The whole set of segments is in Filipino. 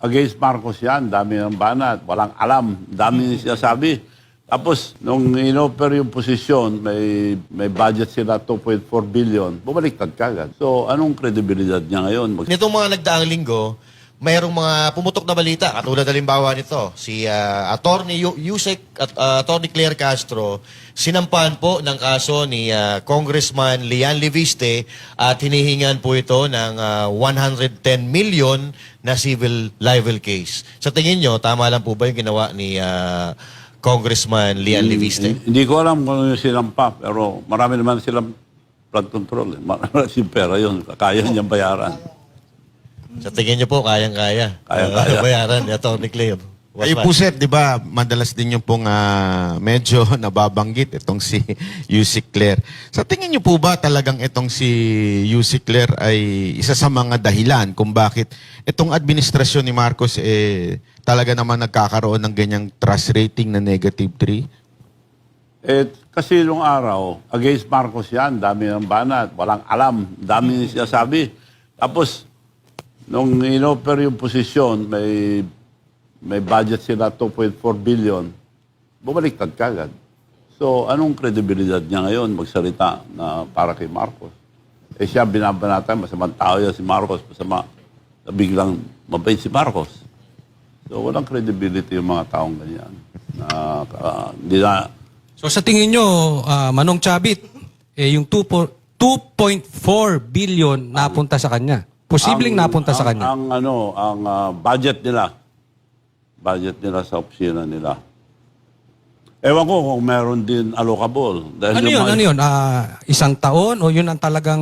against Marcos yan, dami ng banat, walang alam, dami siya sabi. Tapos, nung inoffer yung posisyon, may budget sila 2.4 billion, bumaliktad kagad. So, anong kredibilidad niya ngayon? Nitong mga nagdaang linggo, mayroong mga pumutok na balita. Katulad halimbawa nito, si Attorney Yusek at Attorney Claire Castro, sinampahan po ng kaso ni Congressman Lian Leviste at hinihingan po ito ng 110 million na civil libel case. Sa tingin nyo, tama lang po ba yung ginawa ni Congressman Lian Leviste? Hindi ko alam kung yung sinampa, pero marami naman silang flood control. Marami silang pera yun, kaya niyang bayaran. Sa tingin nyo po, kayang-kaya. Kayang-kaya. Bayaran ni Attorney Claire. Kayo po, sir, di ba, madalas din yung pong medyo nababanggit itong si Yusek Claire. Sa tingin niyo po ba talagang itong si Yusek Claire ay isa sa mga dahilan kung bakit itong administrasyon ni Marcos talaga naman nagkakaroon ng ganyang trust rating na -3? Kasi nung araw, against Marcos yan, dami ng banat, walang alam, dami siya sabi. Tapos, nung inoffer yung posisyon, may budget sila 2.4 billion, bumaliktad kagad. So, anong kredibilidad niya ngayon magsalita na para kay Marcos? Siya binabanatan, masamang tao yan si Marcos, masama na biglang mabait si Marcos. So, walang credibility yung mga taong ganyan. Hindi na. So sa tingin nyo, Manong Chavit, yung 2.4 billion napunta sa kanya. Posibleng napunta sa kanya. Ang budget nila sa opisina nila. Ewan ko kung meron din allocable. Dahil Ano yun? Isang taon o yun ang talagang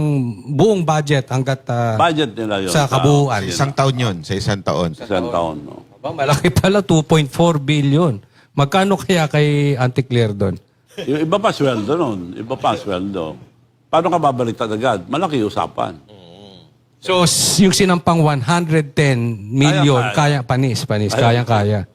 buong budget hanggat budget nila yun. sa kabuuan? Isang taon yun, sa isang taon. Isang taon. No? Aba, malaki pala, 2.4 billion. Magkano kaya kay Auntie Claire doon? Yung iba pa sweldo nun. Iba pa sweldo. Paano ka babaliktad agad? Malaki usapan. So, yung sinampang 110 million, Kaya. kaya panis, kayang-kaya.